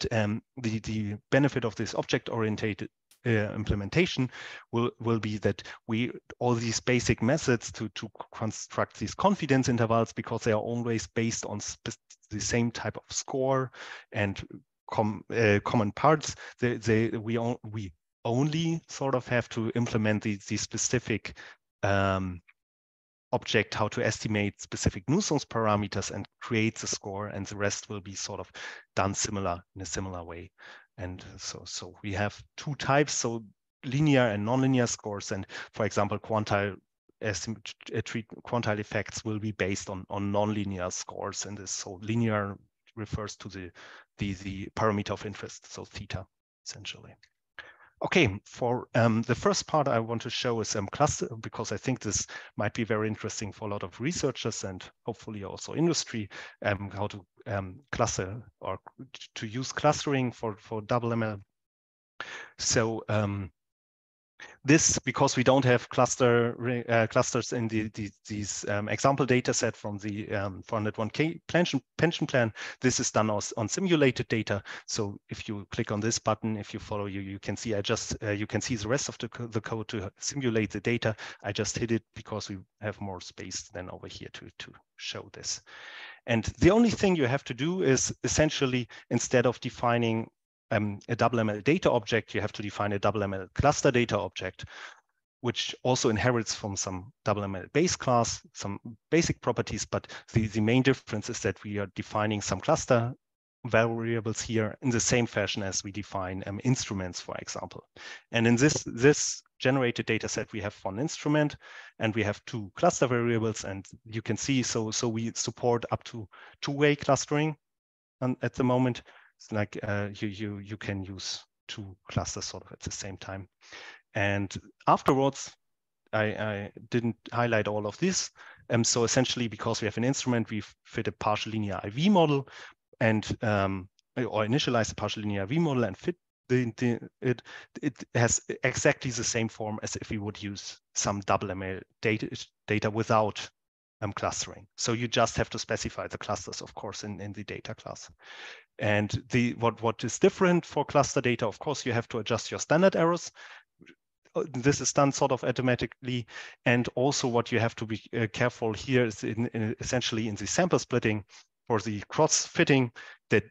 the benefit of this object-oriented implementation will be that all these basic methods to construct these confidence intervals, because they are always based on the same type of score and common parts, we only sort of have to implement the specific object, how to estimate specific nuisance parameters and create the score, and the rest will be sort of done in a similar way. And so we have two types, so linear and nonlinear scores. And for example, quantile effects will be based on nonlinear scores, and this, so linear refers to the parameter of interest, so theta, essentially. Okay, for the first part I want to show is cluster, because I think this might be very interesting for a lot of researchers and hopefully also industry, how to cluster or to use clustering for DoubleML So this, because we don't have clusters in these example data set from the 401k pension plan, this is done on simulated data. So if you click on this button, if you follow, you can see you can see the rest of the code to simulate the data. I just hid it because we have more space than over here to show this. And the only thing you have to do is essentially, instead of defining a DoubleML data object, you have to define a DoubleML cluster data object, which also inherits from some DoubleML base class, some basic properties. But the main difference is that we are defining some cluster variables here in the same fashion as we define instruments, for example. And in this generated data set, we have one instrument and we have two cluster variables. And you can see, so we support up to two-way clustering at the moment. It's like you can use two clusters sort of at the same time. And afterwards, I didn't highlight all of this. So essentially, because we have an instrument, we fit a partial linear IV model and or initialize a partial linear IV model and fit it has exactly the same form as if we would use some DoubleML data without clustering. So you just have to specify the clusters, of course, in the data class. And what is different for cluster data, of course, you have to adjust your standard errors. This is done sort of automatically. And also what you have to be careful here is essentially in the sample splitting for the cross-fitting, that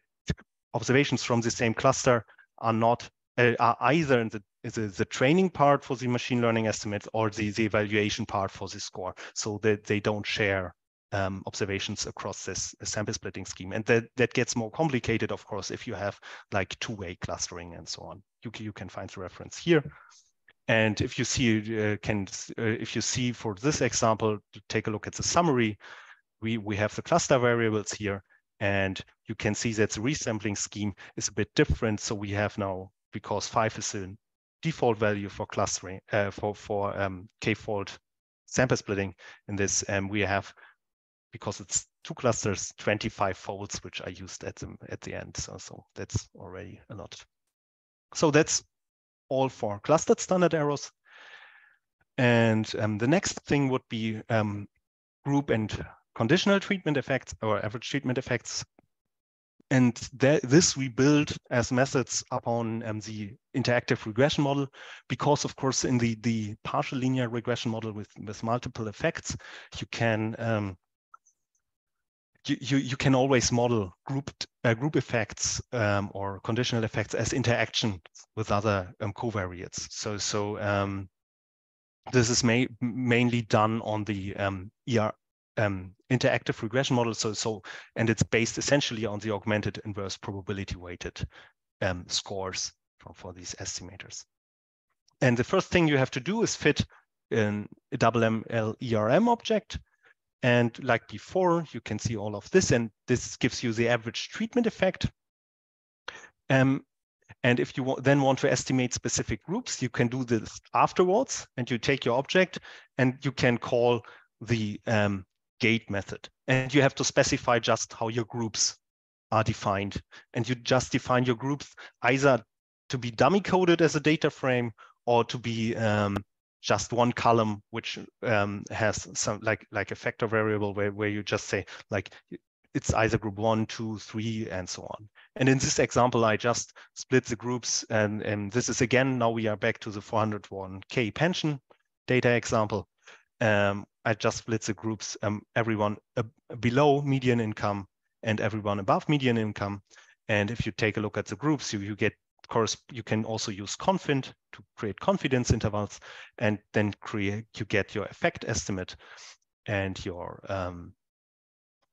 observations from the same cluster are not are either in the training part for the machine learning estimates or the evaluation part for the score, so that they don't share observations across this sample splitting scheme. And that gets more complicated, of course, if you have like two-way clustering and so on. You can find the reference here. And if you see if you see for this example, to take a look at the summary, we have the cluster variables here, and you can see that the resampling scheme is a bit different. So we have now, because 5 is a default value for clustering for k-fold sample splitting in this, we have, because it's two clusters, 25 folds, which I used at the end. So that's already a lot. So that's all for clustered standard errors. And the next thing would be group and conditional treatment effects or average treatment effects. And this we build as methods upon the interactive regression model, because of course in the partial linear regression model with multiple effects, you can you can always model group effects or conditional effects as interaction with other covariates. So this is mainly done on the interactive regression model. And it's based essentially on the augmented inverse probability weighted scores for these estimators. And the first thing you have to do is fit a DoubleML ERM object. And like before, you can see all of this, and this gives you the average treatment effect. And if you then want to estimate specific groups, you can do this afterwards, and you take your object and you can call the gate method. And you have to specify just how your groups are defined. And you just define your groups either to be dummy coded as a data frame or to be just one column, which has some like a factor variable where you just say like it's either group 1, 2, 3, and so on. And in this example, I just split the groups, and this is again, now we are back to the 401k pension data example. I just split the groups, everyone below median income and everyone above median income. And if you take a look at the groups, you get, of course, you can also use confint to create confidence intervals, and then you get your effect estimate and your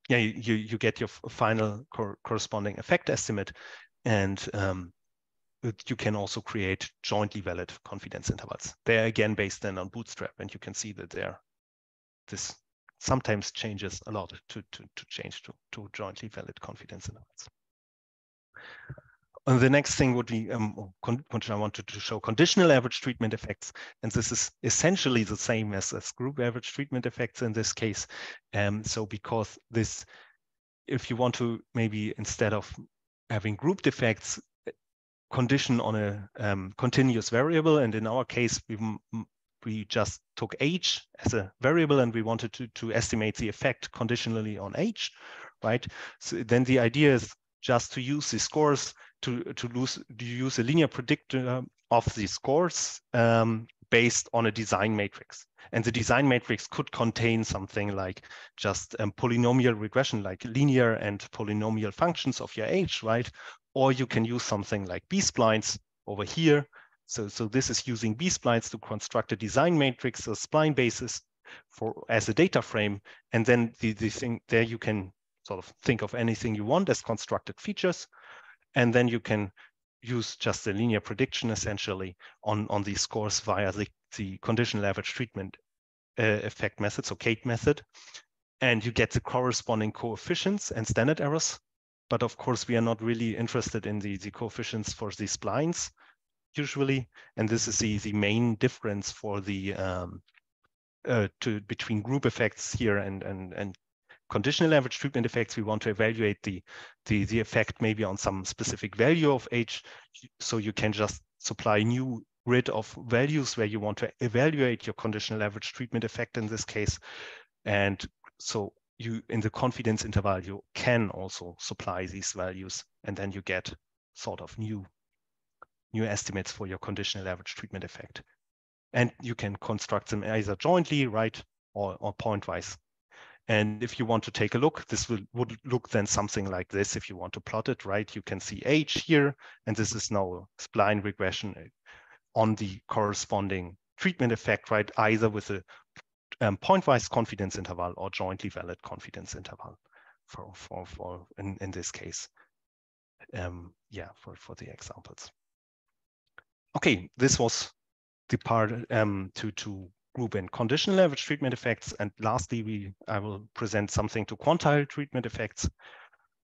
you get your final corresponding effect estimate, and you can also create jointly valid confidence intervals. They're again based then on Bootstrap, and you can see that this sometimes changes a lot to change to jointly valid confidence intervals. And the next thing would be, I wanted to show conditional average treatment effects. And this is essentially the same as group average treatment effects in this case. So because this, if you want to maybe instead of having grouped effects, condition on a continuous variable. And in our case, we just took age as a variable, and we wanted to estimate the effect conditionally on age, right? So then the idea is just to use the scores to use a linear predictor of the scores based on a design matrix. And the design matrix could contain something like just polynomial regression, like linear and polynomial functions of your age, right? Or you can use something like B-splines over here. So this is using B-splines to construct a design matrix, a spline basis as a data frame. And then the thing there, you can sort of think of anything you want as constructed features. And then you can use just a linear prediction essentially on these scores via the conditional average treatment effect method, so Kate method. And you get the corresponding coefficients and standard errors. But of course, we are not really interested in the coefficients for these splines usually. And this is the main difference for the between group effects here and conditional average treatment effects. We want to evaluate the effect maybe on some specific value of age. So you can just supply new grid of values where you want to evaluate your conditional average treatment effect in this case. And so you, in the confidence interval, you can also supply these values, and then you get sort of new estimates for your conditional average treatment effect. And you can construct them either jointly, right, or pointwise. And if you want to take a look, this would look then something like this. If you want to plot it, right, you can see age here, and this is now spline regression on the corresponding treatment effect, right, either with a pointwise confidence interval or jointly valid confidence interval for in this case. Yeah, for the examples. Okay, this was the part to group in conditional average treatment effects. And lastly, I will present something to quantile treatment effects.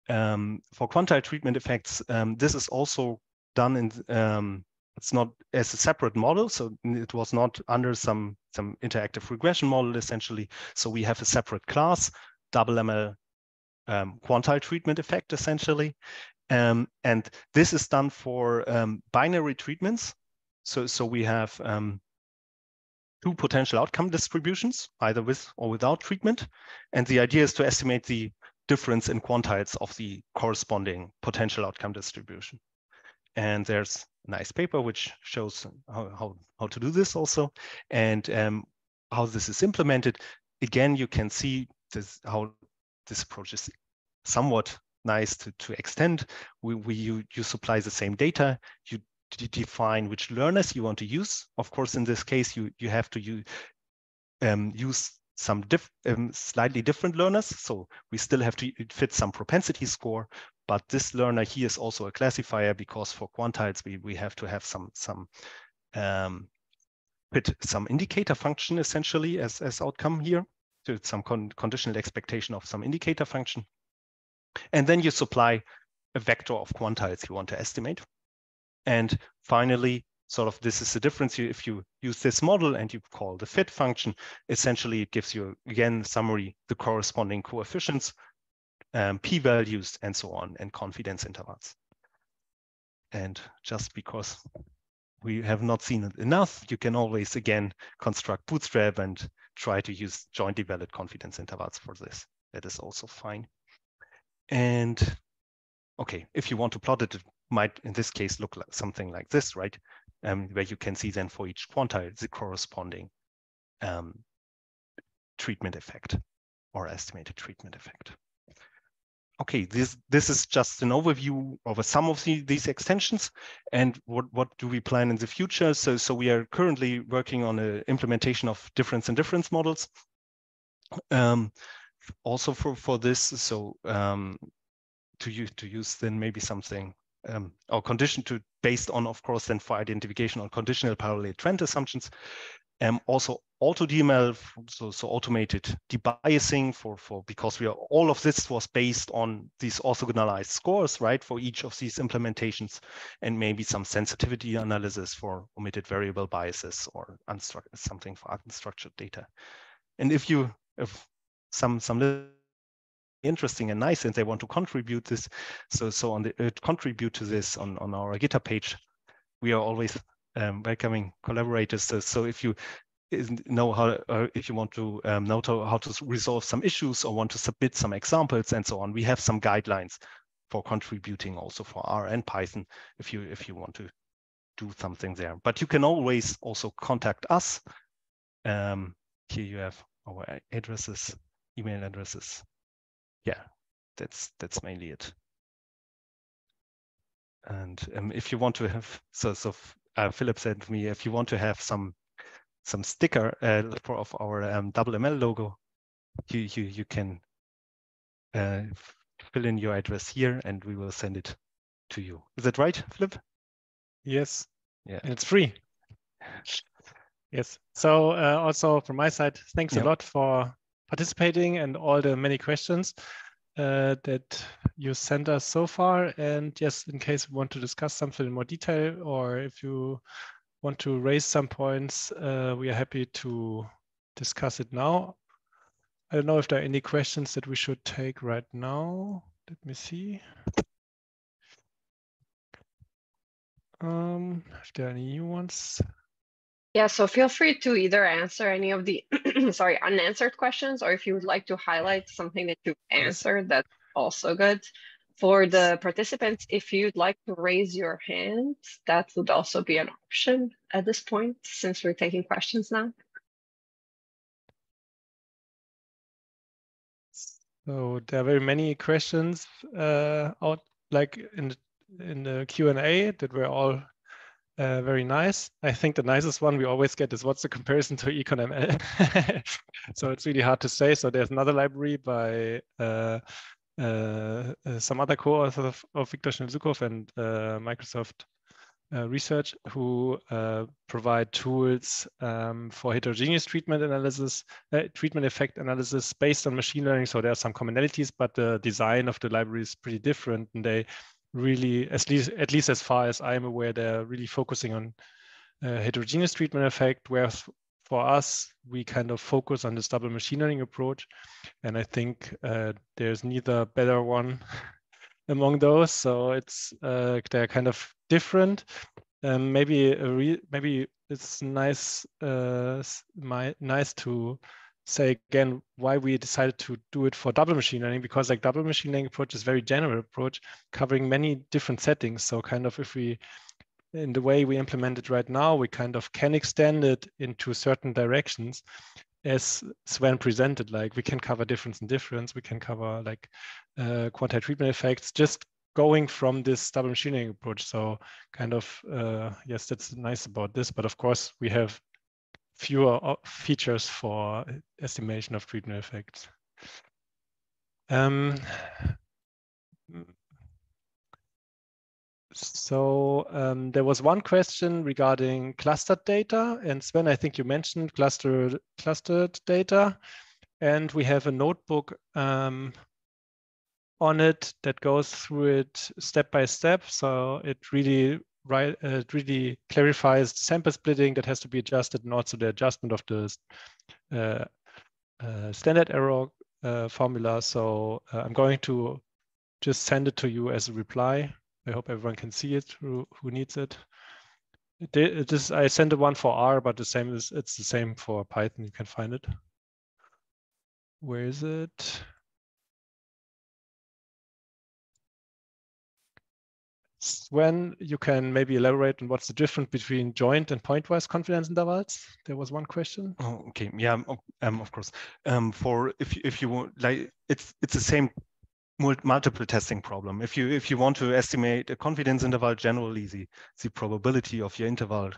For quantile treatment effects, this is also done in, it's not as a separate model. So it was not under some interactive regression model, essentially. So we have a separate class, DoubleML quantile treatment effect, essentially. And this is done for binary treatments. So we have two potential outcome distributions, either with or without treatment. And the idea is to estimate the difference in quantiles of the corresponding potential outcome distribution. And there's a nice paper which shows how to do this also, and how this is implemented. Again, you can see how this approach is somewhat nice to extend. You supply the same data. You define which learners you want to use. Of course, in this case, you have to use some slightly different learners. So we still have to fit some propensity score, but this learner here is also a classifier, because for quantiles we have to have some fit some indicator function essentially as outcome here, to some conditional expectation of some indicator function. And then you supply a vector of quantiles you want to estimate. And finally, sort of this is the difference. If you use this model and you call the fit function, essentially it gives you, again, summary, the corresponding coefficients, p-values, and so on, and confidence intervals. And just because we have not seen it enough, you can always, again, construct bootstrap and try to use jointly valid confidence intervals for this. That is also fine. And okay, if you want to plot it, it might, in this case, look like something like this, right? Where you can see then for each quantile the corresponding treatment effect or estimated treatment effect. Okay, this is just an overview of some of these extensions and what do we plan in the future. So we are currently working on an implementation of difference in difference models. Also for this, so to use then maybe something or condition to based on, of course, then for identification on conditional parallel trend assumptions. Also AutoDML, so automated debiasing for because all of this was based on these orthogonalized scores, right, for each of these implementations, and maybe some sensitivity analysis for omitted variable biases or something for unstructured data. And if some interesting and nice and they want to contribute this, so on the contribute to this on our GitHub page, we are always welcoming collaborators. So if you know how, if you want to know how to resolve some issues or want to submit some examples and so on, we have some guidelines for contributing also for R and Python if you want to do something there. But you can always also contact us. Here you have our addresses, email addresses. Yeah, that's mainly it. And if you want to have, Philipp said to me, if you want to have some sticker of our DoubleML logo, you can fill in your address here and we will send it to you. Is that right, Philipp? Yes. Yeah. And it's free. Yes. So also from my side, thanks a lot for participating and all the many questions that you sent us so far. And yes, in case you want to discuss something in more detail, or if you want to raise some points, we are happy to discuss it now. I don't know if there are any questions that we should take right now. Let me see. If there are any new ones. Yeah, so feel free to either answer any of the unanswered questions, or if you would like to highlight something that you've answered, that's also good. For the participants, if you'd like to raise your hand, that would also be an option at this point, since we're taking questions now. So there are very many questions out, like in the Q&A, that were all very nice. I think the nicest one we always get is, what's the comparison to EconML? So it's really hard to say. So there's another library by some other co-authors of Viktor Chernozhukov and Microsoft Research, who provide tools for heterogeneous treatment analysis, treatment effect analysis based on machine learning. So there are some commonalities, but the design of the library is pretty different, and they really, at least as far as I'm aware, they're really focusing on heterogeneous treatment effect, whereas for us, we kind of focus on this double machine learning approach. And I think there's neither better one among those. So it's they're kind of different. Maybe it's nice nice to say again why we decided to do it for double machine learning, because like double machine learning approach is a very general approach covering many different settings. So kind of if we, in the way we implement it right now, we kind of can extend it into certain directions, as Sven presented. Like we can cover difference and difference, we can cover like quantile treatment effects, just going from this double machine learning approach. So kind of, yes, that's nice about this. But of course, we have fewer features for estimation of treatment effects. So there was one question regarding clustered data, and Sven, I think you mentioned clustered data, and we have a notebook on it that goes through it step by step. So it really clarifies the sample splitting that has to be adjusted, and also the adjustment of the standard error formula. So I'm going to just send it to you as a reply. I hope everyone can see it who needs it. I sent the one for R, but it's the same for Python. You can find it. Where is it? Sven, you can maybe elaborate on what's the difference between joint and pointwise confidence intervals. There was one question. Oh, okay. Yeah. Of course. For if you want, like, it's the same multiple testing problem. If you want to estimate a confidence interval, generally the probability of your interval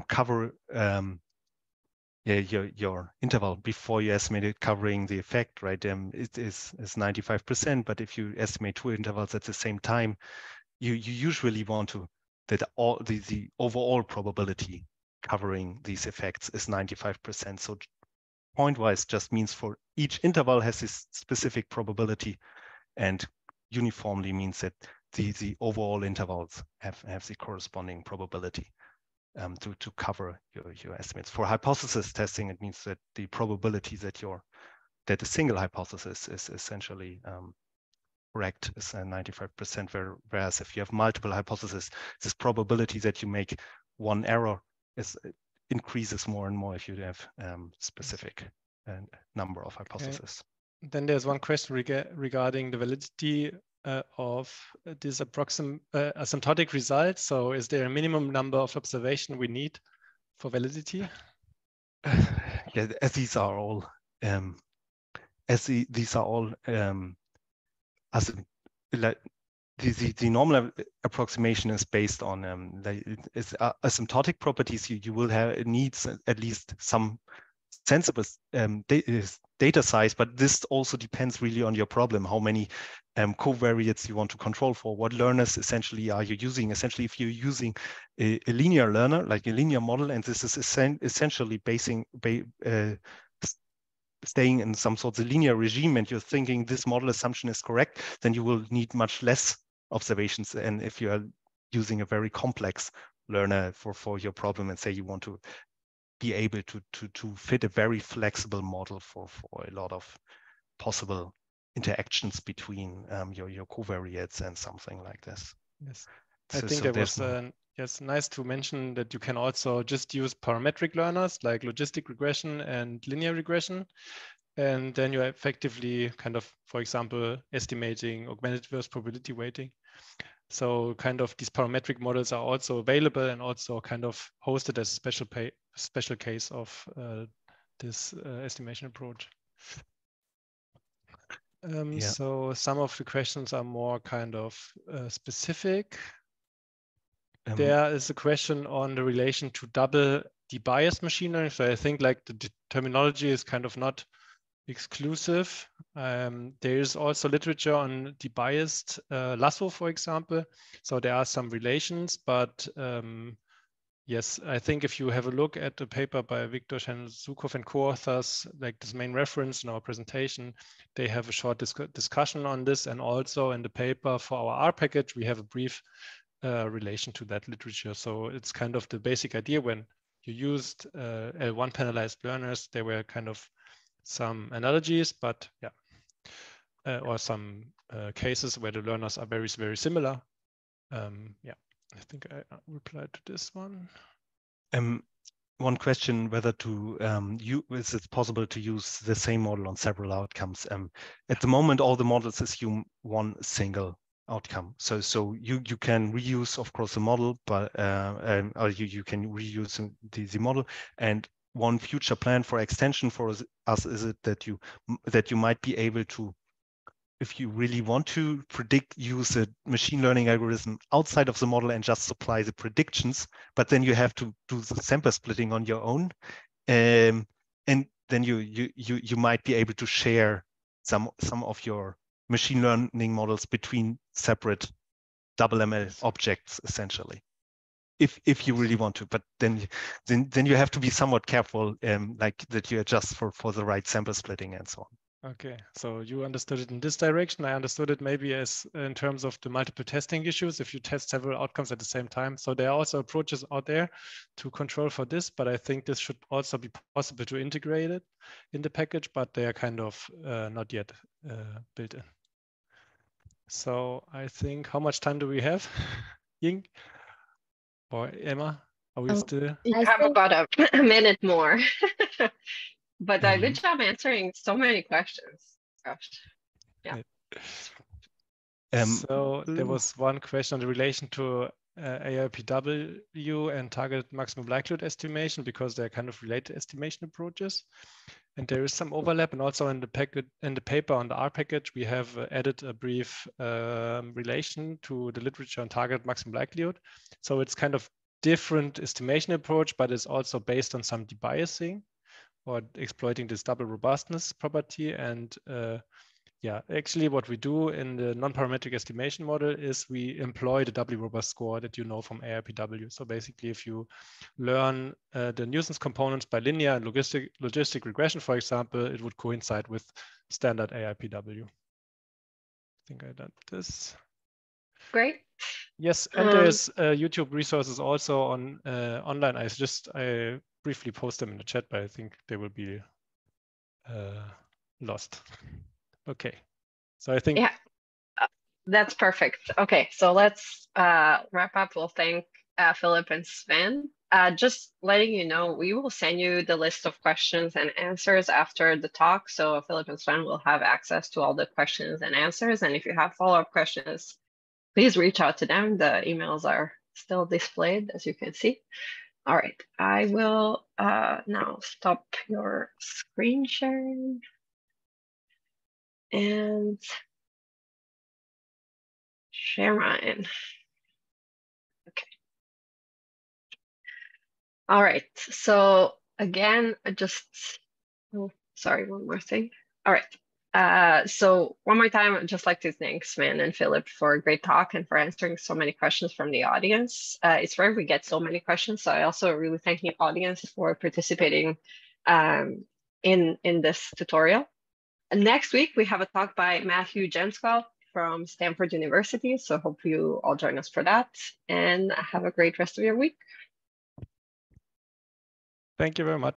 cover your interval before you estimate it covering the effect, right? It is 95%, but if you estimate two intervals at the same time, you usually want to that all the overall probability covering these effects is 95%. So pointwise just means for each interval has this specific probability, and uniformly means that the overall intervals have the corresponding probability to cover your estimates. For hypothesis testing, it means that the probability that your that a single hypothesis is essentially correct is 95%, whereas if you have multiple hypotheses, this probability that you make one error increases more and more if you have specific number of hypotheses. Okay. Then there's one question regarding the validity of this asymptotic result. So is there a minimum number of observations we need for validity? Yeah, as these are all the normal approximation is based on asymptotic properties. You will have, it needs at least some sensible data size, but this also depends really on your problem, how many covariates you want to control for, what learners essentially are you using. Essentially, if you're using a linear learner, like a linear model, and this is essentially staying in some sort of linear regime, and you're thinking this model assumption is correct, then you will need much less observations. And if you are using a very complex learner for your problem, and say you want to be able to fit a very flexible model for a lot of possible interactions between your covariates and something like this. Yes, I think it was yes, nice to mention that you can also just use parametric learners like logistic regression and linear regression. And then you're effectively kind of, for example, estimating augmented versus probability weighting. So kind of these parametric models are also available and also kind of hosted as a special case of this estimation approach. So some of the questions are more kind of specific. There is a question on the relation to double debiased machine learning. So I think like the terminology is kind of not exclusive. There is also literature on debiased lasso, for example. So there are some relations, but yes, I think if you have a look at the paper by Victor Chernozhukov and co-authors, like this main reference in our presentation, they have a short discussion on this. And also in the paper for our R package, we have a brief relation to that literature. So it's kind of the basic idea when you used L1 penalized learners, there were kind of some analogies, but yeah, or some cases where the learners are very, very similar. Yeah, I think I replied to this one. One question, whether to is it possible to use the same model on several outcomes? At the moment, all the models assume one single outcome. So you can reuse, of course, the model, but or you can reuse the model. And one future plan for extension for us is it that you might be able to, if you really want to predict, use a machine learning algorithm outside of the model and just supply the predictions, but then you have to do the sample splitting on your own, and then you might be able to share some of your machine learning models between separate DoubleML objects, essentially, if you really want to. But then you have to be somewhat careful, like that you adjust for the right sample splitting and so on. Okay, so you understood it in this direction. I understood it maybe as in terms of the multiple testing issues, if you test several outcomes at the same time. So there are also approaches out there to control for this, but I think this should also be possible to integrate it in the package, but they are kind of not yet built in. So I think, how much time do we have? Ying or Emma, are we still? You have about a minute more. But good job answering so many questions. Gosh. Yeah. So there was one question on the relation to ARPW and target maximum likelihood estimation, because they're kind of related estimation approaches. And there is some overlap. And also in the paper on the R package, we have added a brief relation to the literature on target maximum likelihood. So it's kind of different estimation approach, but it's also based on some debiasing or exploiting this double robustness property. And yeah, actually what we do in the non-parametric estimation model is we employ the doubly robust score that you know from ARPW. So basically, if you learn the nuisance components by linear and logistic regression, for example, it would coincide with standard ARPW. I think I done this. Great. Yes, and there's YouTube resources also on online. I briefly post them in the chat, but I think they will be lost. Okay, so I think yeah, that's perfect. Okay, so let's wrap up. We'll thank Philip and Sven. Just letting you know, we will send you the list of questions and answers after the talk. So Philip and Sven will have access to all the questions and answers. And if you have follow-up questions, please reach out to them. The emails are still displayed, as you can see. All right, I will now stop your screen sharing. And share mine. Okay. All right. So again, sorry, one more thing. All right. So one more time, I'd just like to thank Sven and Philip for a great talk and for answering so many questions from the audience. It's rare we get so many questions. So I also really thank the audience for participating in this tutorial. And next week, we have a talk by Matthew Jenskov from Stanford University. So hope you all join us for that and have a great rest of your week. Thank you very much.